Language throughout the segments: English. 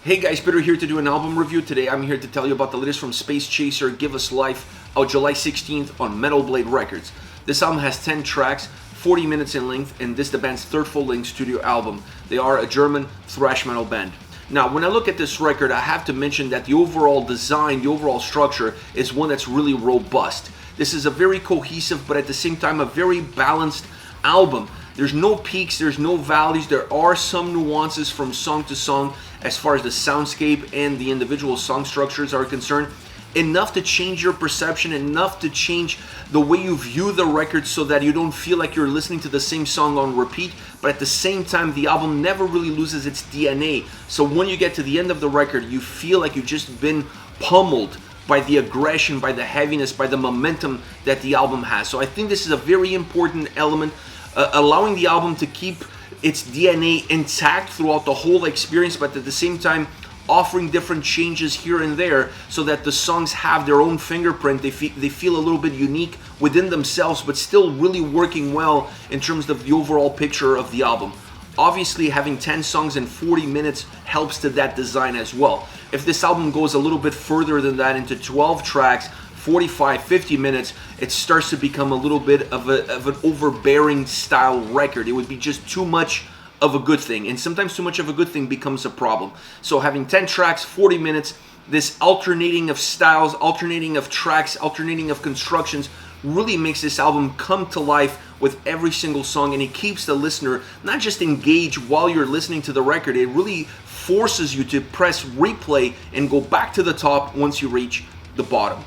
Hey guys, Peter here to do an album review. Today I'm here to tell you about the latest from Space Chaser, Give Us Life, out July 16th on Metal Blade Records. This album has 10 tracks, 40 minutes in length, and this is the band's third full-length studio album. They are a German thrash metal band. Now, when I look at this record, I have to mention that the overall design, the overall structure is one that's really robust. This is a very cohesive, but at the same time, a very balanced album. There's no peaks, there's no valleys. There are some nuances from song to song as far as the soundscape and the individual song structures are concerned. Enough to change your perception, enough to change the way you view the record so that you don't feel like you're listening to the same song on repeat, but at the same time, the album never really loses its DNA. So when you get to the end of the record, you feel like you've just been pummeled by the aggression, by the heaviness, by the momentum that the album has. So I think this is a very important element, allowing the album to keep its DNA intact throughout the whole experience, but at the same time offering different changes here and there so that the songs have their own fingerprint. They feel a little bit unique within themselves, but still really working well in terms of the overall picture of the album. Obviously, having 10 songs in 40 minutes helps to that design as well. If this album goes a little bit further than that into 12 tracks, 45, 50 minutes, it starts to become a little bit of an overbearing style record. It would be just too much of a good thing, and sometimes too much of a good thing becomes a problem. So having 10 tracks, 40 minutes, this alternating of styles, alternating of tracks, alternating of constructions really makes this album come to life with every single song, and it keeps the listener not just engaged while you're listening to the record, it really forces you to press replay and go back to the top once you reach the bottom.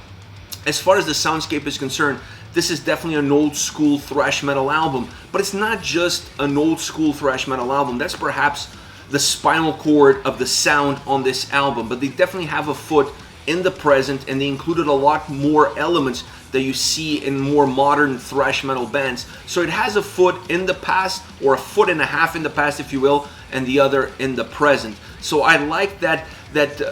As far as the soundscape is concerned, this is definitely an old school thrash metal album, but it's not just an old school thrash metal album. That's perhaps the spinal cord of the sound on this album, but they definitely have a foot in the present, and they included a lot more elements that you see in more modern thrash metal bands. So it has a foot in the past, or a foot and a half in the past, if you will, and the other in the present. So I like that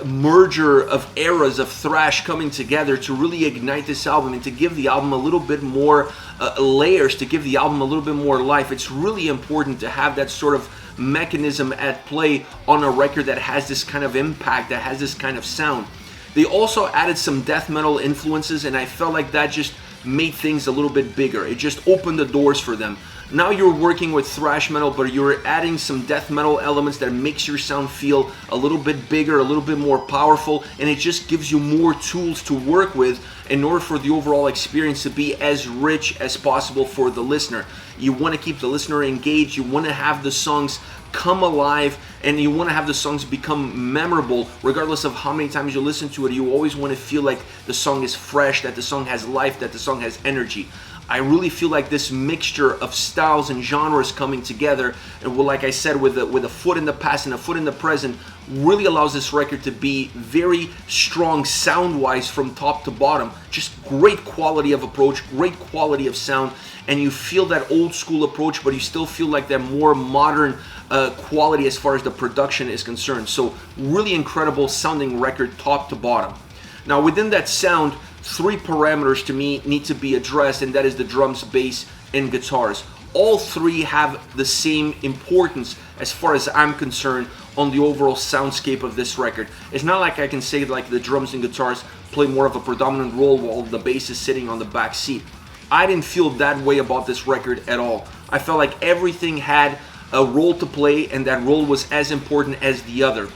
merger of eras of thrash coming together to really ignite this album and to give the album a little bit more layers, to give the album a little bit more life. It's really important to have that sort of mechanism at play on a record that has this kind of impact, that has this kind of sound. They also added some death metal influences, and I felt like that just made things a little bit bigger. It just opened the doors for them. Now you're working with thrash metal, but you're adding some death metal elements that makes your sound feel a little bit bigger, a little bit more powerful, and it just gives you more tools to work with in order for the overall experience to be as rich as possible for the listener. You want to keep the listener engaged, you want to have the songs come alive, and you want to have the songs become memorable regardless of how many times you listen to it. You always want to feel like the song is fresh, that the song has life, that the song has energy. I really feel like this mixture of styles and genres coming together, and like I said, with a foot in the past and a foot in the present, really allows this record to be very strong sound-wise from top to bottom. Just great quality of approach, great quality of sound, and you feel that old school approach, but you still feel like that more modern quality as far as the production is concerned. So really incredible sounding record top to bottom. Now within that sound, 3 parameters to me need to be addressed, and that is the drums, bass, and guitars. All 3 have the same importance as far as I'm concerned on the overall soundscape of this record. It's not like I can say like the drums and guitars play more of a predominant role while the bass is sitting on the back seat. I didn't feel that way about this record at all. I felt like everything had a role to play, and that role was as important as the other.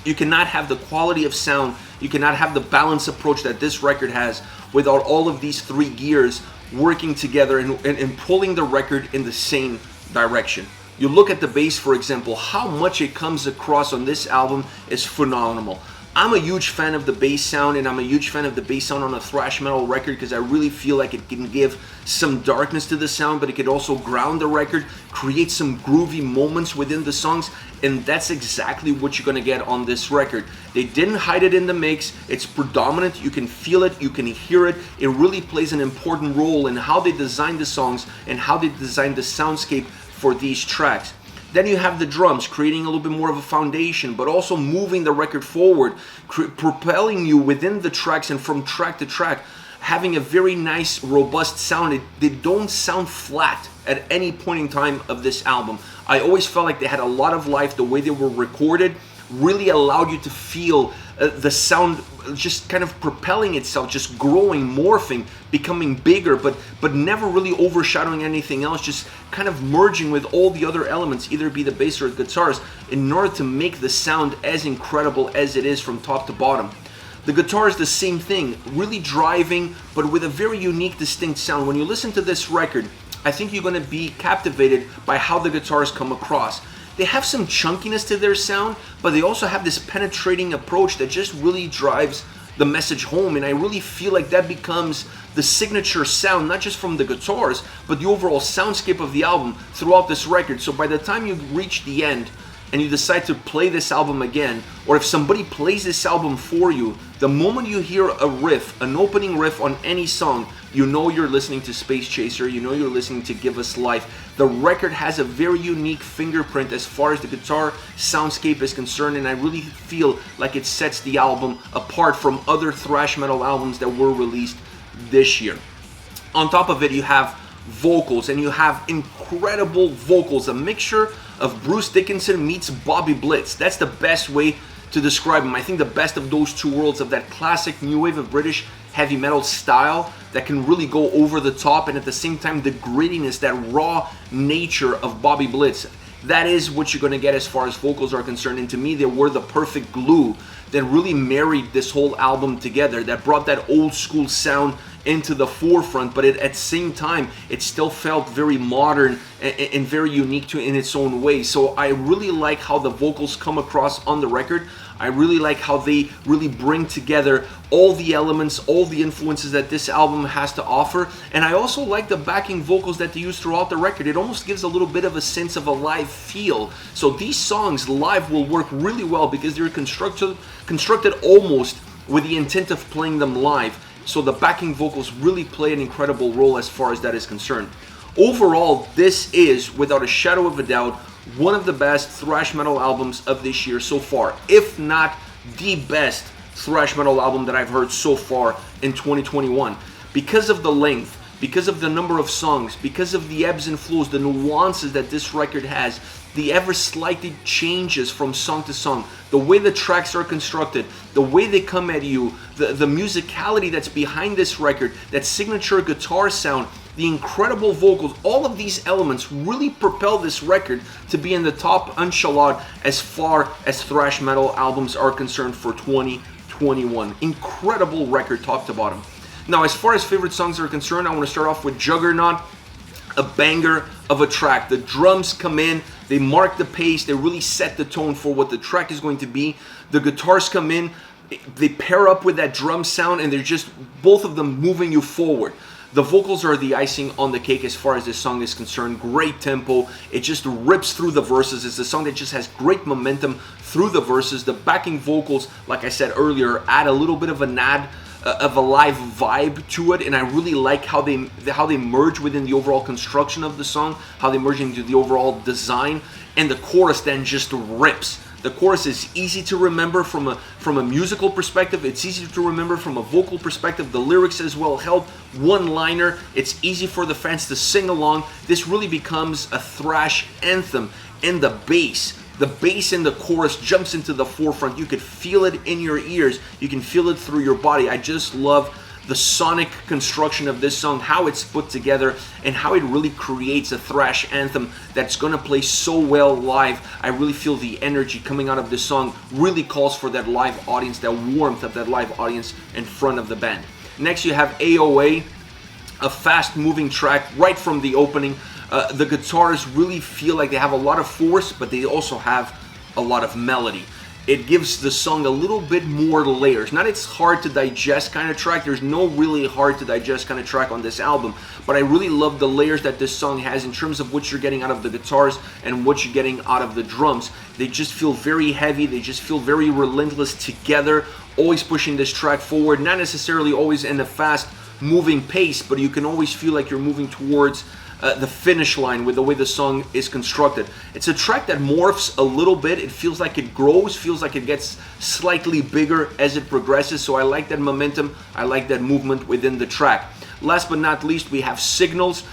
You cannot have the quality of sound, you cannot have the balanced approach that this record has without all of these 3 gears working together and pulling the record in the same direction. You look at the bass, for example, how much it comes across on this album is phenomenal. I'm a huge fan of the bass sound, and I'm a huge fan of the bass sound on a thrash metal record because I really feel like it can give some darkness to the sound, but it could also ground the record, create some groovy moments within the songs, and that's exactly what you're gonna get on this record. They didn't hide it in the mix. It's predominant. You can feel it, you can hear it. It really plays an important role in how they designed the songs and how they designed the soundscape for these tracks. Then you have the drums, creating a little bit more of a foundation, but also moving the record forward, propelling you within the tracks and from track to track, having a very nice, robust sound. They don't sound flat at any point in time of this album. I always felt like they had a lot of life, the way they were recorded, really allowed you to feel the sound just kind of propelling itself, just growing, morphing, becoming bigger, but never really overshadowing anything else, just kind of merging with all the other elements, either be the bass or the guitars, in order to make the sound as incredible as it is from top to bottom. The guitar is the same thing, really driving, but with a very unique, distinct sound. When you listen to this record, I think you're going to be captivated by how the guitars come across. They have some chunkiness to their sound, but they also have this penetrating approach that just really drives the message home, and I really feel like that becomes the signature sound, not just from the guitars, but the overall soundscape of the album throughout this record. So by the time you reach the end and you decide to play this album again, or if somebody plays this album for you, the moment you hear a riff, an opening riff on any song, you know you're listening to Space Chaser, you know you're listening to Give Us Life. The record has a very unique fingerprint as far as the guitar soundscape is concerned, and I really feel like it sets the album apart from other thrash metal albums that were released this year. On top of it, you have vocals, and you have incredible vocals, a mixture of Bruce Dickinson meets Bobby Blitz. That's the best way to describe him. I think the best of those two worlds, of that classic new wave of British heavy metal style that can really go over the top, and at the same time the grittiness, that raw nature of Bobby Blitz. That is what you're going to get as far as vocals are concerned, and to me they were the perfect glue that really married this whole album together, that brought that old school sound into the forefront, but at the same time it still felt very modern and very unique in its own way. So I really like how the vocals come across on the record. I really like how they really bring together all the elements, all the influences that this album has to offer. And I also like the backing vocals that they use throughout the record. It almost gives a little bit of a sense of a live feel. So these songs live will work really well because they're constructed almost with the intent of playing them live. So the backing vocals really play an incredible role as far as that is concerned. Overall, this is, without a shadow of a doubt, one of the best thrash metal albums of this year so far, if not the best thrash metal album that I've heard so far in 2021. Because of the length, because of the number of songs, because of the ebbs and flows, the nuances that this record has, the ever slightly changes from song to song, the way the tracks are constructed, the way they come at you, the musicality that's behind this record, that signature guitar sound, the incredible vocals, all of these elements really propel this record to be in the top echelon as far as thrash metal albums are concerned for 2021. Incredible record top to bottom. Now, as far as favorite songs are concerned, I want to start off with Juggernaut, a banger of a track. The drums come in, they mark the pace, they really set the tone for what the track is going to be. The guitars come in, they pair up with that drum sound, and they're just, both of them moving you forward. The vocals are the icing on the cake as far as this song is concerned. Great tempo. It just rips through the verses. It's a song that just has great momentum through the verses. The backing vocals, like I said earlier, add a little bit of a live vibe to it, and I really like how they merge within the overall construction of the song, how they merge into the overall design, and the chorus then just rips. The chorus is easy to remember from a musical perspective. It's easy to remember from a vocal perspective. The lyrics as well held one-liner. It's easy for the fans to sing along. This really becomes a thrash anthem. And the bass in the chorus jumps into the forefront. You could feel it in your ears. You can feel it through your body. I just love the sonic construction of this song, how it's put together, and how it really creates a thrash anthem that's going to play so well live. I really feel the energy coming out of this song really calls for that live audience, that warmth of that live audience in front of the band. Next, you have AOA, a fast-moving track right from the opening. The guitars really feel like they have a lot of force, but they also have a lot of melody. It gives the song a little bit more layers. Not it's hard to digest kind of track. There's no really hard to digest kind of track on this album, but I really love the layers that this song has in terms of what you're getting out of the guitars and what you're getting out of the drums. They just feel very heavy. They just feel very relentless together, always pushing this track forward, not necessarily always in a fast moving pace, but you can always feel like you're moving towards the finish line with the way the song is constructed. It's a track that morphs a little bit. It feels like it grows, feels like it gets slightly bigger as it progresses. So I like that momentum. I like that movement within the track. Last but not least, we have Signals.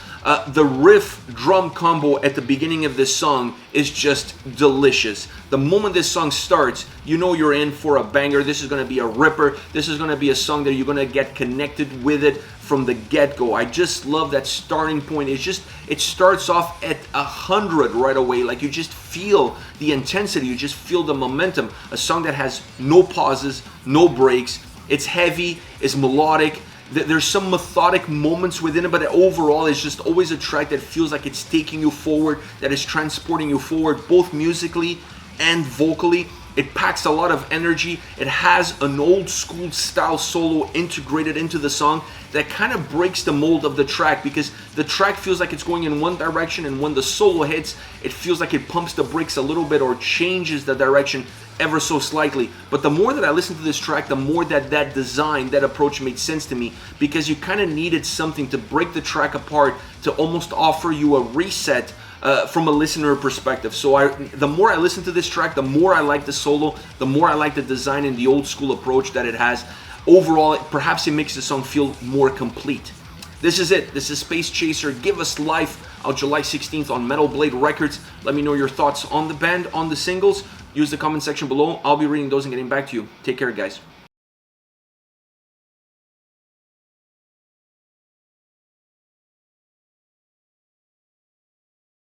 The riff drum combo at the beginning of this song is just delicious. The moment this song starts, you know you're in for a banger. This is going to be a ripper. This is going to be a song that you're going to get connected with it from the get-go. I just love that starting point. It starts off at 100 right away. Like, you just feel the intensity. You just feel the momentum. A song that has no pauses, no breaks. It's heavy, it's melodic. There's some methodic moments within it, but overall it's just always a track that feels like it's taking you forward, that is transporting you forward, both musically and vocally. It packs a lot of energy. It has an old school style solo integrated into the song that kind of breaks the mold of the track, because the track feels like it's going in one direction, and when the solo hits, it feels like it pumps the brakes a little bit or changes the direction ever so slightly. But the more that I listen to this track, the more that design, that approach made sense to me, because you kind of needed something to break the track apart, to almost offer you a reset from a listener perspective. So the more I listen to this track, the more I like the solo, the more I like the design and the old school approach that it has. Overall, perhaps it makes the song feel more complete. This is it. This is Space Chaser, Give Us Life, out July 16th on Metal Blade Records. Let me know your thoughts on the band, on the singles. Use the comment section below. I'll be reading those and getting back to you. Take care, guys.